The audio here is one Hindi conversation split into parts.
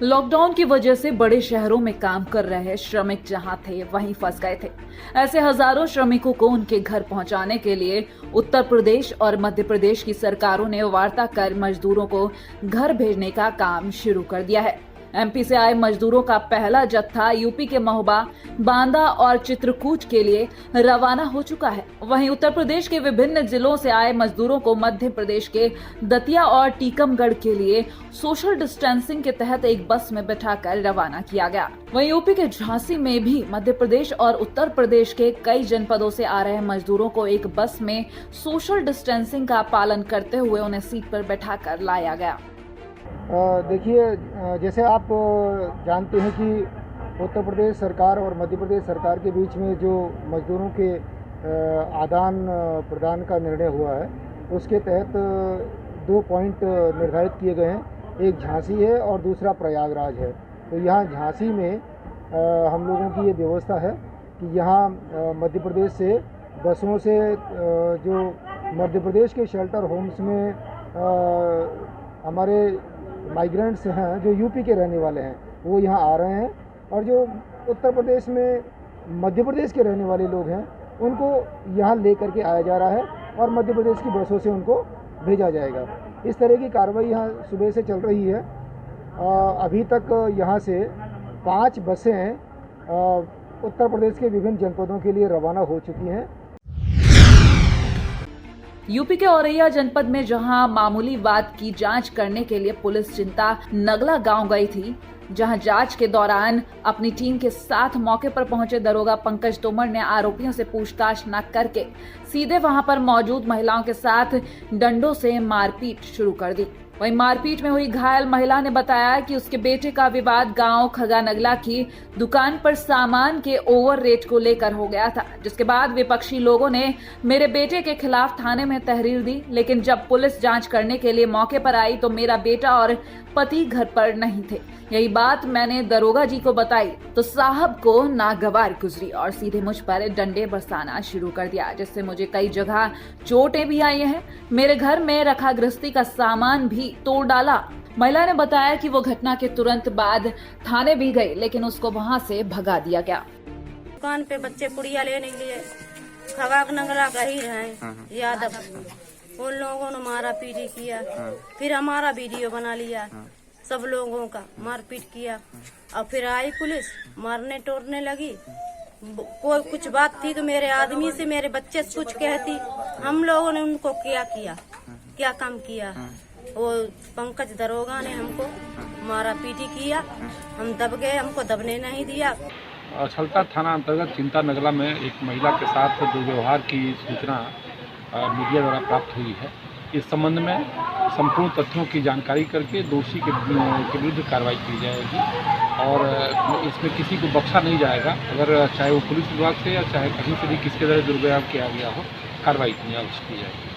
लॉकडाउन की वजह से बड़े शहरों में काम कर रहे श्रमिक जहां थे वहीं फंस गए थे। ऐसे हजारों श्रमिकों को उनके घर पहुंचाने के लिए उत्तर प्रदेश और मध्य प्रदेश की सरकारों ने वार्ता कर मजदूरों को घर भेजने का काम शुरू कर दिया है। एमपी से आए मजदूरों का पहला जत्था यूपी के महोबा, बांदा और चित्रकूट के लिए रवाना हो चुका है। वहीं उत्तर प्रदेश के विभिन्न जिलों से आए मजदूरों को मध्य प्रदेश के दतिया और टीकमगढ़ के लिए सोशल डिस्टेंसिंग के तहत एक बस में बैठाकर रवाना किया गया। वहीं यूपी के झांसी में भी मध्य प्रदेश और उत्तर प्रदेश के कई जनपदों से आ रहे मजदूरों को एक बस में सोशल डिस्टेंसिंग का पालन करते हुए उन्हें सीट पर बैठाकर लाया गया। देखिए, जैसे आप जानते हैं कि उत्तर प्रदेश सरकार और मध्य प्रदेश सरकार के बीच में जो मजदूरों के आदान प्रदान का निर्णय हुआ है, उसके तहत 2 पॉइंट निर्धारित किए गए हैं। एक झांसी है और दूसरा प्रयागराज है। तो यहाँ झांसी में हम लोगों की ये व्यवस्था है कि यहाँ मध्य प्रदेश से बसों से जो मध्य प्रदेश के शेल्टर होम्स में हमारे माइग्रेंट्स हैं, जो यूपी के रहने वाले हैं, वो यहाँ आ रहे हैं, और जो उत्तर प्रदेश में मध्य प्रदेश के रहने वाले लोग हैं, उनको यहाँ ले करके आया जा रहा है और मध्य प्रदेश की बसों से उनको भेजा जाएगा। इस तरह की कार्रवाई यहाँ सुबह से चल रही है। अभी तक यहाँ से 5 बसें उत्तर प्रदेश के विभिन्न जनपदों के लिए रवाना हो चुकी हैं। यूपी के औरैया जनपद में जहां मामूली बात की जांच करने के लिए पुलिस चिंता नगला गांव गई थी, जहां जांच के दौरान अपनी टीम के साथ मौके पर पहुंचे दरोगा पंकज तोमर ने आरोपियों से पूछताछ न करके सीधे वहां पर मौजूद महिलाओं के साथ डंडों से मारपीट शुरू कर दी। वहीं मारपीट में हुई घायल महिला ने बताया कि उसके बेटे का विवाद गांव खगा नगला की दुकान पर सामान के ओवर रेट को लेकर हो गया था, जिसके बाद विपक्षी लोगों ने मेरे बेटे के खिलाफ थाने में तहरीर दी। लेकिन जब पुलिस जांच करने के लिए मौके पर आई तो मेरा बेटा और पति घर पर नहीं थे। यही बात मैंने दरोगा जी को बताई तो साहब को नागवार गुजरी और सीधे मुझ पर डंडे बरसाना शुरू कर दिया, जिससे मुझे कई जगह चोटें भी आई हैं। मेरे घर में रखा गृहस्थी का सामान भी तोड़ डाला। महिला ने बताया कि वो घटना के तुरंत बाद थाने भी गई, लेकिन उसको वहां से भगा दिया गया। दुकान पे बच्चे पुड़िया लेने के लिए खगा नगरा गई रहे यादव, उन लोगों ने मारा पीटी किया, फिर हमारा वीडियो बना लिया, सब लोगों का मारपीट किया, और फिर आई पुलिस मारने टोरने लगी। कोई कुछ बात थी तो मेरे आदमी से, मेरे बच्चे से कुछ कहती, हम लोगों ने उनको क्या काम किया। वो पंकज दरोगा ने हमको मारा पीटी किया, हम दब गए, हमको दबने नहीं दिया। छलता थाना अंतर्गत चिंता नगला में एक महिला के साथ दुर्व्यवहार की सूचना मीडिया द्वारा प्राप्त हुई है। इस संबंध में संपूर्ण तथ्यों की जानकारी करके दोषी के विरुद्ध कार्रवाई की जाएगी और इसमें किसी को बख्शा नहीं जाएगा। अगर चाहे वो पुलिस विभाग से या चाहे कहीं से भी किसके द्वारा दुर्व्यवहार किया गया हो, कार्रवाई अवश्य की जाएगी।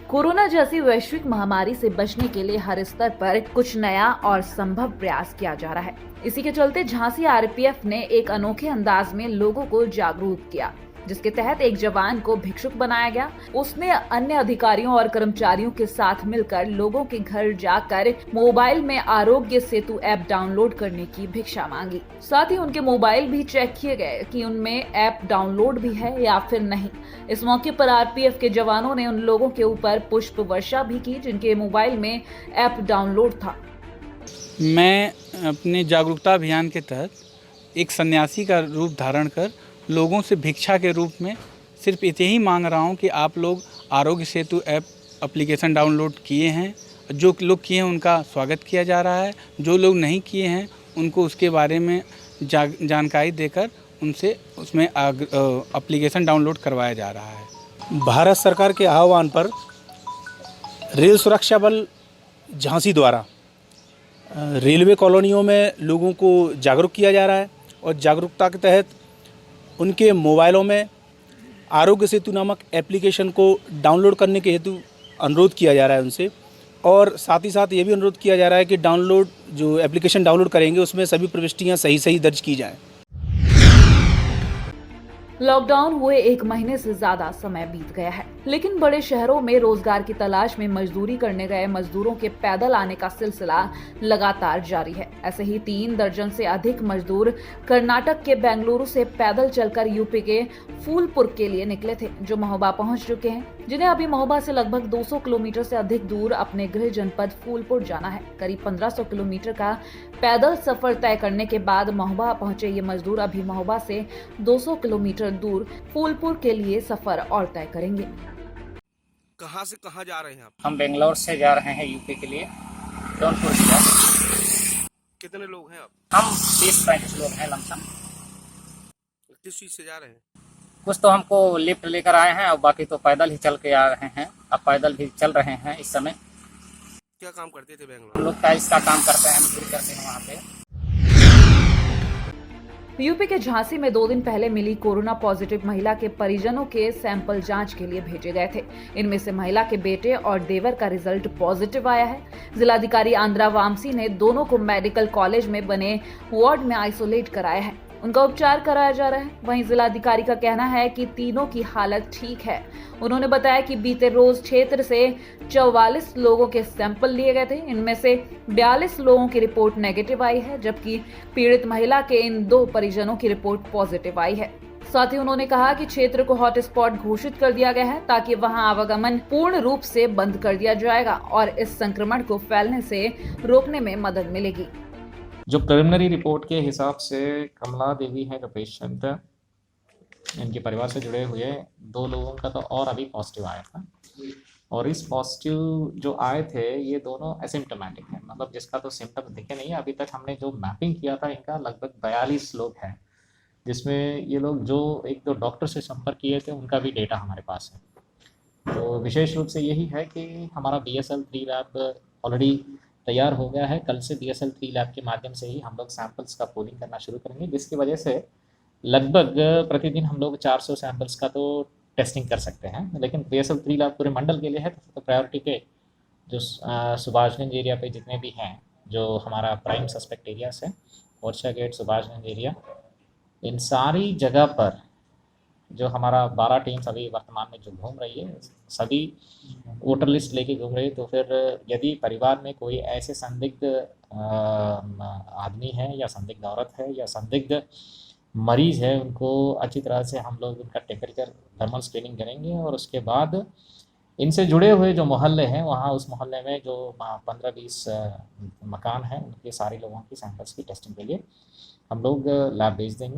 कोरोना जैसी वैश्विक महामारी से बचने के लिए हर स्तर पर कुछ नया और संभव प्रयास किया जा रहा है। इसी के चलते झांसी आरपीएफ ने एक अनोखे अंदाज में लोगों को जागरूक किया, जिसके तहत एक जवान को भिक्षुक बनाया गया। उसने अन्य अधिकारियों और कर्मचारियों के साथ मिलकर लोगों के घर जाकर मोबाइल में आरोग्य सेतु ऐप डाउनलोड करने की भिक्षा मांगी। साथ ही उनके मोबाइल भी चेक किए गए कि उनमें ऐप डाउनलोड भी है या फिर नहीं। इस मौके पर आरपीएफ के जवानों ने उन लोगों के ऊपर पुष्प वर्षा भी की जिनके मोबाइल में ऐप डाउनलोड था। मैं अपने जागरूकता अभियान के तहत एक सन्यासी का रूप धारण कर लोगों से भिक्षा के रूप में सिर्फ इतने ही मांग रहा हूं कि आप लोग Aarogya Setu app application download किए हैं। जो लोग किए हैं उनका स्वागत किया जा रहा है, जो लोग नहीं किए हैं उनको उसके बारे में जानकारी देकर उनसे उसमें एप्लीकेशन डाउनलोड करवाया जा रहा है। भारत सरकार के आह्वान पर रेल सुरक्षा बल झांसी द्वारा रेलवे कॉलोनियों में लोगों को जागरूक किया जा रहा है और जागरूकता के तहत उनके मोबाइलों में आरोग्य सेतु नामक एप्लीकेशन को डाउनलोड करने के हेतु अनुरोध किया जा रहा है उनसे, और साथ ही साथ ये भी अनुरोध किया जा रहा है कि जो एप्लीकेशन डाउनलोड करेंगे उसमें सभी प्रविष्टियां सही दर्ज की जाएं। लॉकडाउन हुए 1 महीने से ज्यादा समय बीत गया है, लेकिन बड़े शहरों में रोजगार की तलाश में मजदूरी करने गए मजदूरों के पैदल आने का सिलसिला लगातार जारी है। ऐसे ही 3 दर्जन से अधिक मजदूर कर्नाटक के बेंगलुरु से पैदल चलकर यूपी के फूलपुर के लिए निकले थे, जो महोबा पहुंच चुके हैं, जिन्हें अभी महोबा से लगभग 200 किलोमीटर से अधिक दूर अपने गृह जनपद फूलपुर जाना है। करीब 1500 किलोमीटर का पैदल सफर तय करने के बाद महोबा पहुंचे ये मजदूर अभी महोबा से 200 किलोमीटर दूर फूलपुर के लिए सफर और तय करेंगे। कहाँ से कहाँ जा रहे हैं आप? हम बेंगलोर से जा रहे हैं यूपी के लिए, जौनपुर जिला। कितने लोग हैं आप? हम 30-35 लोग हैं लमसम। किस चीज से जा रहे हैं? कुछ तो हमको लिफ्ट लेकर आए हैं और बाकी तो पैदल ही चल के आ रहे हैं। अब पैदल भी चल रहे हैं इस समय। क्या काम करते थे हम बेंगलोर? लोग टाइल्स का काम करते हैं, मजदूरी करते हैं वहाँ पे। यूपी के झांसी में 2 दिन पहले मिली कोरोना पॉजिटिव महिला के परिजनों के सैंपल जांच के लिए भेजे गए थे। इनमें से महिला के बेटे और देवर का रिजल्ट पॉजिटिव आया है। जिलाधिकारी आंद्रा वामसी ने दोनों को मेडिकल कॉलेज में बने वार्ड में आइसोलेट कराया है। उनका उपचार कराया जा रहा है। वहीं जिलाधिकारी का कहना है कि तीनों की हालत ठीक है। उन्होंने बताया कि बीते रोज क्षेत्र से 44 लोगों के सैंपल लिए गए थे। इनमें से 42 लोगों की रिपोर्ट नेगेटिव आई है, जबकि पीड़ित महिला के इन 2 परिजनों की रिपोर्ट पॉजिटिव आई है। साथ ही उन्होंने कहा कि क्षेत्र को हॉटस्पॉट घोषित कर दिया गया है, ताकि वहां आवागमन पूर्ण रूप से बंद कर दिया जाएगा और इस संक्रमण को फैलने से रोकने में मदद मिलेगी। जो प्रिलिमिनरी रिपोर्ट के हिसाब से कमला देवी है जो पेशेंट, इनके परिवार से जुड़े हुए 2 लोगों का तो और अभी पॉजिटिव आया था। और इस पॉजिटिव जो आए थे ये दोनों एसिम्टोमेटिक हैं, मतलब जिसका तो सिम्टम दिखे नहीं। अभी तक हमने जो मैपिंग किया था इनका लगभग 42 लोग हैं, जिसमें ये लोग जो 1-2 डॉक्टर से संपर्क किए थे उनका भी डेटा हमारे पास है। तो विशेष रूप से यही है कि हमारा BSL-3 लैब ऑलरेडी तैयार हो गया है। कल से BSL-3 लैब के माध्यम से ही हम लोग सैंपल्स का पोलिंग करना शुरू करेंगे, जिसकी वजह से लगभग प्रतिदिन हम लोग 400 सैंपल्स का तो टेस्टिंग कर सकते हैं। लेकिन BSL-3 लैब पूरे मंडल के लिए है, तो प्रायोरिटी पे जो सुभाषगंज एरिया पे जितने भी हैं, जो हमारा प्राइम सस्पेक्ट एरियाज है, ओरछा गेट, सुभाषगंज एरिया, इन सारी जगह पर जो हमारा 12 टीम्स अभी वर्तमान में जो घूम रही है, सभी वोटर लिस्ट लेके घूम रही है। तो फिर यदि परिवार में कोई ऐसे संदिग्ध आदमी है या संदिग्ध औरत है या संदिग्ध मरीज है, उनको अच्छी तरह से हम लोग उनका टेम्परेचर थर्मल स्क्रीनिंग करेंगे और उसके बाद इनसे जुड़े हुए जो मोहल्ले हैं वहाँ उस मोहल्ले में जो 15-20 मकान हैं उनके सारे लोगों की सैंपल्स की टेस्टिंग के लिए हम लोग लैब भेज देंगे।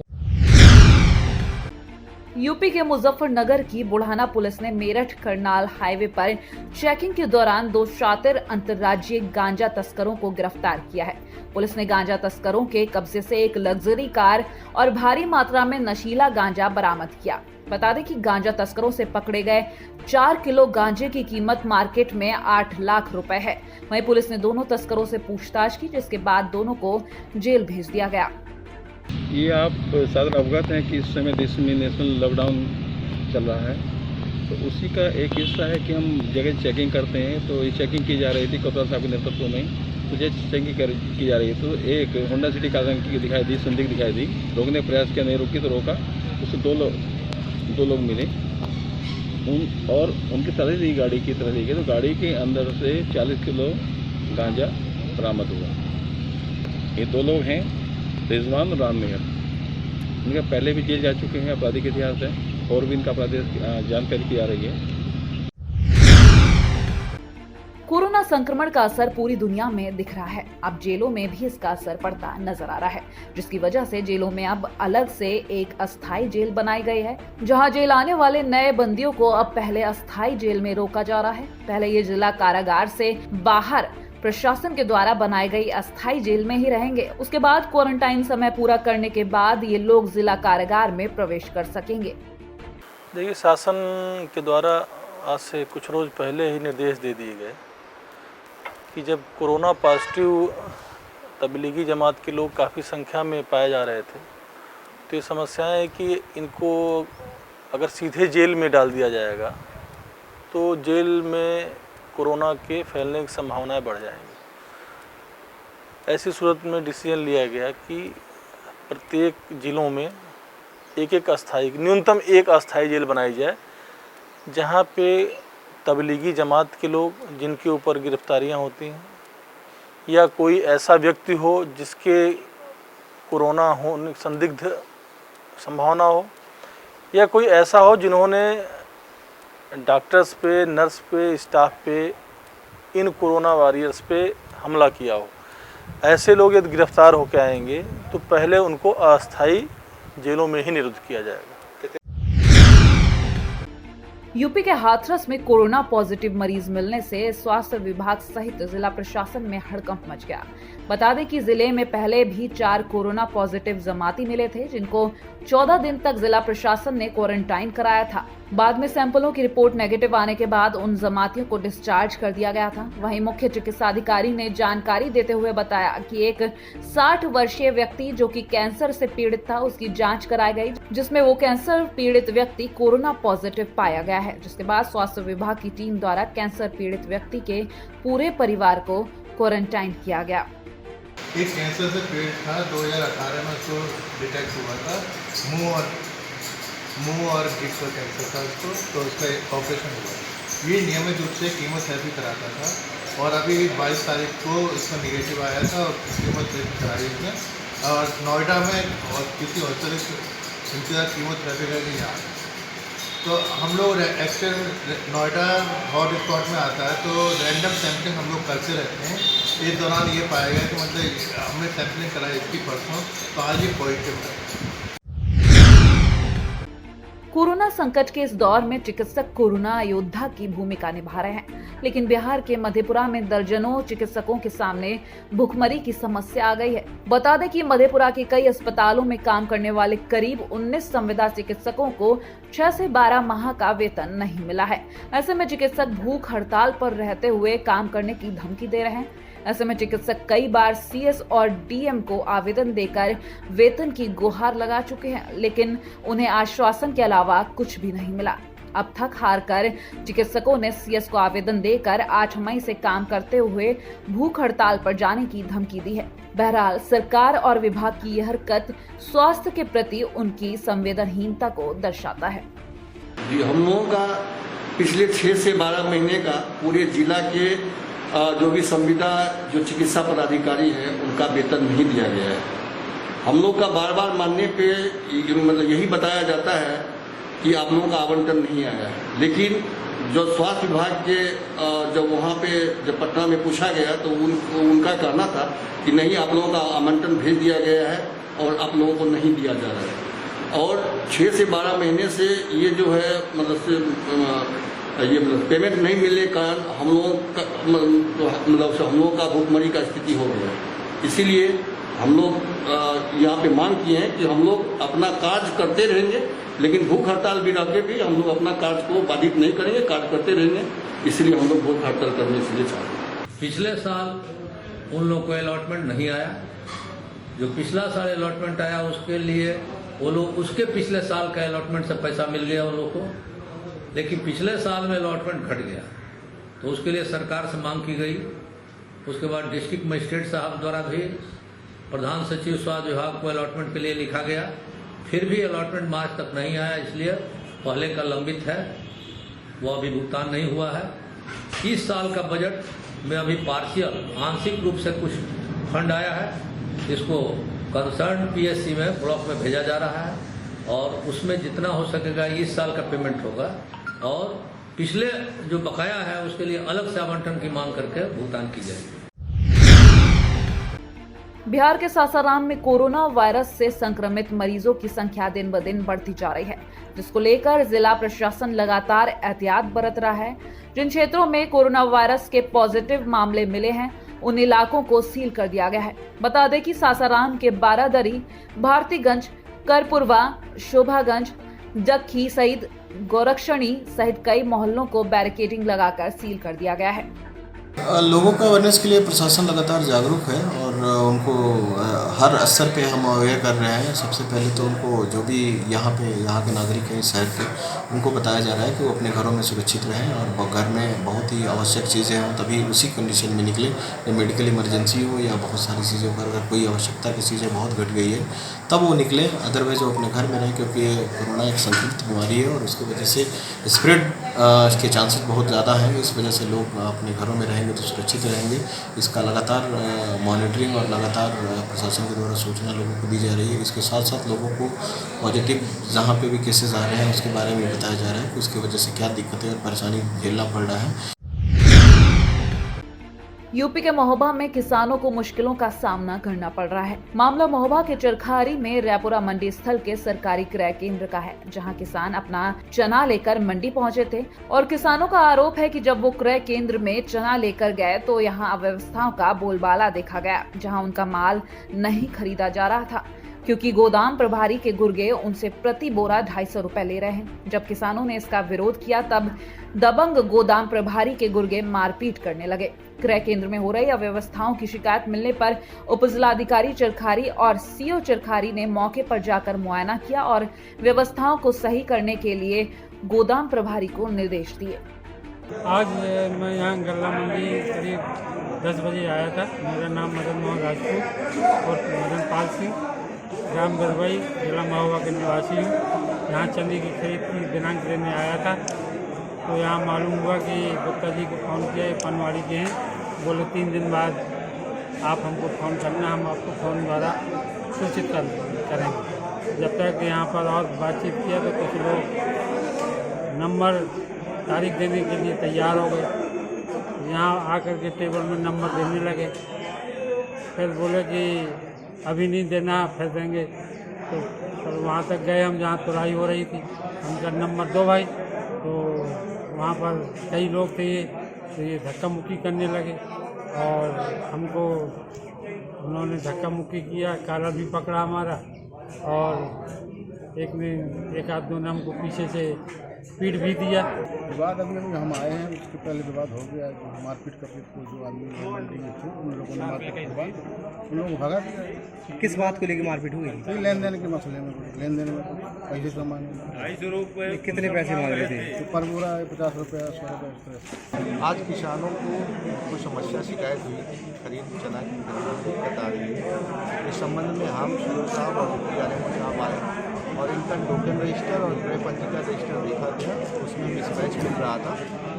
यूपी के मुजफ्फरनगर की बुढ़ाना पुलिस ने मेरठ करनाल हाईवे पर चेकिंग के दौरान 2 शातिर अंतर्राज्यीय गांजा तस्करों को गिरफ्तार किया है। पुलिस ने गांजा तस्करों के कब्जे से एक लग्जरी कार और भारी मात्रा में नशीला गांजा बरामद किया। बता दें कि गांजा तस्करों से पकड़े गए 4 किलो गांजे की कीमत मार्केट में 8 लाख रुपए है। वहीं पुलिस ने दोनों तस्करों से पूछताछ की, जिसके बाद दोनों को जेल भेज दिया गया। ये आप साधारण अवगत हैं कि इस समय देश में नेशनल लॉकडाउन चल रहा है, तो उसी का एक हिस्सा है कि हम जगह चेकिंग करते हैं। तो ये चेकिंग की जा रही थी कोतवाल साहब के नेतृत्व में, तो ये चेकिंग की जा रही है। तो एक होंडा सिटी काला रंग की दिखाई दी, संदिग्ध दिखाई दी, रोकने का प्रयास किया, नहीं रुकी तो रोका। उससे दो लोग मिले और उनकी तरह ली गाड़ी की तरह ली गई, तो गाड़ी के अंदर से 40 किलो गांजा बरामद हुआ। ये 2 लोग हैं, रिजवान और राम मेहर। इनका पहले भी जेल जा चुके हैं, आपराधिक इतिहास है, और भी इनका आपराधिक जानकारी की जा रही है। कोरोना संक्रमण का असर पूरी दुनिया में दिख रहा है। अब जेलों में भी इसका असर पड़ता नजर आ रहा है, जिसकी वजह से जेलों में अब अलग से एक अस्थायी जेल बनाई गई है। जहां जेल आने वाले नए बंदियों को अब पहले अस्थायी जेल में रोका जा रहा है। पहले ये जिला कारागार से बाहर प्रशासन के द्वारा बनाई गई अस्थायी जेल में ही रहेंगे। उसके बाद क्वारंटाइन समय पूरा करने के बाद ये लोग जिला कारागार में प्रवेश कर सकेंगे। देखिए, शासन के द्वारा आज से कुछ रोज पहले ही निर्देश दे दिए गए कि जब कोरोना पॉजिटिव तबलीगी जमात के लोग काफ़ी संख्या में पाए जा रहे थे, तो ये समस्या है कि इनको अगर सीधे जेल में डाल दिया जाएगा तो जेल में कोरोना के फैलने की संभावनाएं बढ़ जाएंगी। ऐसी सूरत में डिसीजन लिया गया कि प्रत्येक जिलों में एक अस्थायी, न्यूनतम एक अस्थायी जेल बनाई जाए, जहाँ पे तबलीगी जमात के लोग जिनके ऊपर गिरफ्तारियाँ होती हैं, या कोई ऐसा व्यक्ति हो जिसके कोरोना होने संदिग्ध संभावना हो, या कोई ऐसा हो जिन्होंने डॉक्टर्स पे, नर्स पे, स्टाफ पे, इन कोरोना वॉरियर्स पे हमला किया हो, ऐसे लोग यदि गिरफ्तार होकर आएंगे तो पहले उनको अस्थायी जेलों में ही निरुद्ध किया जाएगा। यूपी के हाथरस में कोरोना पॉजिटिव मरीज मिलने से स्वास्थ्य विभाग सहित जिला प्रशासन में हड़कंप मच गया। बता दें कि जिले में पहले भी 4 कोरोना पॉजिटिव जमाती मिले थे, जिनको 14 दिन तक जिला प्रशासन ने क्वारंटाइन कराया था। बाद में सैंपलों की रिपोर्ट नेगेटिव आने के बाद उन जमातियों को डिस्चार्ज कर दिया गया था। वहीं मुख्य चिकित्साधिकारी ने जानकारी देते हुए बताया कि एक 60 वर्षीय व्यक्ति जो कि कैंसर से पीड़ित था, उसकी जांच कराई गई, जिसमें वो कैंसर पीड़ित व्यक्ति कोरोना पॉजिटिव पाया गया है। जिसके बाद स्वास्थ्य विभाग की टीम द्वारा कैंसर पीड़ित व्यक्ति के पूरे परिवार को क्वारंटाइन किया गया। एक कैंसर से पीड़ित था, 2018 में उसको डिटेक्ट हुआ था। मुंह और गिट का कैंसर था उसको, तो उसका ऑपरेशन हुआ। ये नियमित रूप से कीमोथेरेपी कराता था और अभी 22 तारीख को इसका निगेटिव आया था और कीमोथेरेपी कराई उसने। और नोएडा में और किसी हॉस्पिटल इंतजार कीमोथेरेपी करके यहाँ, तो हम लोग नोएडा हॉट स्पॉट में आता है तो रैंडम सैम्पलिंग हम लोग करते रहते हैं। इस दौरान ये पाया गया कि मतलब हमने सैम्पलिंग कराई इसकी परसों, तो आज ये पॉजिटिव है। कोरोना संकट के इस दौर में चिकित्सक कोरोना योद्धा की भूमिका निभा रहे हैं, लेकिन बिहार के मधेपुरा में दर्जनों चिकित्सकों के सामने भुखमरी की समस्या आ गई है। बता दें कि मधेपुरा के कई अस्पतालों में काम करने वाले करीब 19 संविदा चिकित्सकों को 6 से 12 माह का वेतन नहीं मिला है। ऐसे में चिकित्सक भूख हड़ताल पर रहते हुए काम करने की धमकी दे रहे हैं। ऐसे में चिकित्सक कई बार सीएस और डीएम को आवेदन देकर वेतन की गुहार लगा चुके हैं, लेकिन उन्हें आश्वासन के अलावा कुछ भी नहीं मिला। अब थक हार कर चिकित्सकों ने सीएस को आवेदन देकर 8 मई से काम करते हुए भूख हड़ताल पर जाने की धमकी दी है। बहरहाल सरकार और विभाग की यह हरकत स्वास्थ्य के प्रति उनकी संवेदनहीनता को दर्शाता है। हम लोगों का पिछले 6 से 12 महीने का पूरे जिला के जो भी संविदा जो चिकित्सा पदाधिकारी हैं उनका वेतन नहीं दिया गया है। हम लोग का बार बार मानने पे मतलब यही बताया जाता है कि आप लोगों का आवंटन नहीं आया है, लेकिन जो स्वास्थ्य विभाग के जब वहाँ पे जब पटना में पूछा गया तो उनका कहना था कि नहीं, आप लोगों का आवंटन भेज दिया गया है और आप लोगों को नहीं दिया जा रहा है। और 6 से 12 महीने से ये जो है मतलब पेमेंट नहीं मिलने के कारण हम लोगों का भूखमरी का स्थिति हो गया। इसीलिए हम लोग यहाँ पे मांग किए हैं कि हम लोग अपना कार्य करते रहेंगे, लेकिन भूख हड़ताल भी रखे भी हम लोग अपना कार्य को बाधित नहीं करेंगे, कार्य करते रहेंगे। इसलिए हम लोग भूख हड़ताल करने इसलिए चाहते हैं। पिछले साल उन लोग को अलॉटमेंट नहीं आया, जो पिछला साल अलॉटमेंट आया उसके लिए वो लोग उसके पिछले साल का अलॉटमेंट से पैसा मिल गया उन लोग को, लेकिन पिछले साल में अलॉटमेंट घट गया, तो उसके लिए सरकार से मांग की गई। उसके बाद डिस्ट्रिक्ट मजिस्ट्रेट साहब द्वारा भी प्रधान सचिव स्वास्थ्य विभाग को अलॉटमेंट के लिए लिखा गया, फिर भी अलॉटमेंट मार्च तक नहीं आया, इसलिए पहले का लंबित है, वो अभी भुगतान नहीं हुआ है। इस साल का बजट में अभी पार्शियल आंशिक रूप से कुछ फंड आया है, जिसको कंसर्न पीएससी में ब्लॉक में भेजा जा रहा है और उसमें जितना हो सकेगा इस साल का पेमेंट होगा और पिछले जो बकाया है उसके लिए अलग से आवंटन की मांग करके भुगतान की जाएगी। बिहार के सासाराम में कोरोना वायरस से संक्रमित मरीजों की संख्या दिन ब दिन बढ़ती जा रही है, जिसको लेकर जिला प्रशासन लगातार एहतियात बरत रहा है। जिन क्षेत्रों में कोरोना वायरस के पॉजिटिव मामले मिले हैं उन इलाकों को सील कर दिया गया है। बता दें कि सासाराम के बारादरी, भारतीगंज, करपुरवा, शोभागंज, जक्खी सहित गोरक्षणी सहित कई मोहल्लों को बैरिकेडिंग लगाकर सील कर दिया गया है। लोगों को अवेयरनेस के लिए प्रशासन लगातार जागरूक है और उनको हर स्तर पे हम अवेयर कर रहे हैं। सबसे पहले तो उनको जो भी यहाँ के नागरिक हैं शहर के, उनको बताया जा रहा है कि वो अपने घरों में सुरक्षित रहें और घर में बहुत ही आवश्यक चीज़ें हों तभी उसी कंडीशन में निकलें। या मेडिकल इमरजेंसी हो या बहुत सारी चीज़ों पर अगर कोई आवश्यकता की चीज़ें बहुत घट गई है तब वो निकलें, अदरवाइज़ वो अपने घर में रहें, क्योंकि कोरोना एक संक्रमित बीमारी है और उसकी वजह से स्प्रेड के चांसेस बहुत ज़्यादा हैं। इस वजह से लोग अपने घरों में रहेंगे तो सुरक्षित रहेंगे। इसका लगातार मॉनिटरिंग और लगातार प्रशासन के द्वारा सूचना लोगों को दी जा रही है। इसके साथ साथ लोगों को पॉजिटिव जहाँ पे भी केसेस आ रहे हैं उसके बारे में बताया जा रहा है कि उसकी वजह से क्या दिक्कतें और परेशानी झेलना पड़ रहा है। यूपी के महोबा में किसानों को मुश्किलों का सामना करना पड़ रहा है। मामला महोबा के चरखारी में रैपुरा मंडी स्थल के सरकारी क्रय केंद्र का है, जहां किसान अपना चना लेकर मंडी पहुंचे थे और किसानों का आरोप है कि जब वो क्रय केंद्र में चना लेकर गए तो यहां अव्यवस्थाओं का बोलबाला देखा गया, जहां उनका माल नहीं खरीदा जा रहा था क्योंकि गोदाम प्रभारी के गुर्गे उनसे प्रति बोरा 250 रुपए ले रहे हैं। जब किसानों ने इसका विरोध किया तब दबंग गोदाम प्रभारी के गुर्गे मारपीट करने लगे। क्रय केंद्र में हो रही अव्यवस्थाओं की शिकायत मिलने पर उपजिलाधिकारी चरखारी और सीओ चरखारी ने मौके पर जाकर मुआयना किया और व्यवस्थाओं को सही करने के लिए गोदाम प्रभारी को निर्देश दिए। आज मैं यहाँ गल्ला मंडी करीब 10 बजे आया था। मेरा नाम मदन मोहन राजपूत और मदन पाल सिंह, ग्राम गरबई, जिला महोबा के निवासी हूँ। यहाँ चने की खरीद की दिनांक लेने आया था तो यहाँ मालूम हुआ कि गुप्ता जी को फ़ोन किया, पनवाड़ी के हैं, बोले 3 दिन बाद आप हमको फ़ोन करना, हम आपको फ़ोन द्वारा सूचित करेंगे। जब तक यहाँ पर और बातचीत किया तो कुछ लोग नंबर तारीख देने के लिए तैयार हो गए। यहाँ आकर के टेबल में नंबर देने लगे, फिर बोले कि अभी नहीं देना, फिर देंगे। तो वहाँ तक गए हम जहाँ तुराई हो रही थी, उनका नंबर दो भाई। तो वहाँ पर कई लोग थे तो ये धक्का मुक्की करने लगे और हमको उन्होंने धक्का मुक्की किया, काला भी पकड़ा हमारा और एक आध दो ने हमको पीछे से पीट भी दिया। विवाद अभी हम आए हैं, उसके पहले विवाद हो गया, मारपीट करके जो आदमी मंडी में थे उन लोगों ने मारपीट के बाद उन लोगों को भगा दिया। किस बात को लेकर मारपीट हुई? तो लेन देन के मसले में, लेन देन में पैसे सामान। 250 रुपये। कितने पैसे मांग रहे थे? तो पर बोरा 50 रुपया 100 रुपये। आज किसानों को कुछ समस्या शिकायत हुई थी, खरीद चना की दिक्कत आ रही है। इस संबंध में हम सीओ साहब और डिप्टी साहब आए और इनका टोकन रजिस्टर और क्रय पंजीका रजिस्टर देखा गया, उसमें मिसमैच मिल रहा था।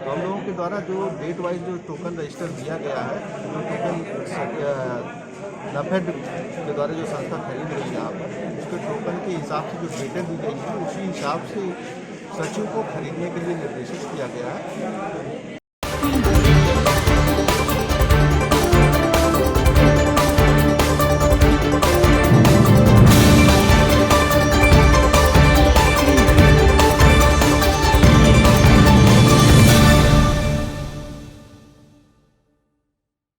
तो हम लोगों के द्वारा जो डेट वाइज जो टोकन रजिस्टर दिया गया है, जो टोकन नफेड के द्वारा जो संस्था खरीद रही है यहाँ पर, उसके टोकन के हिसाब से जो डेटें दी गई हैं उसी हिसाब से सचिव को खरीदने के लिए निर्देशित किया गया है।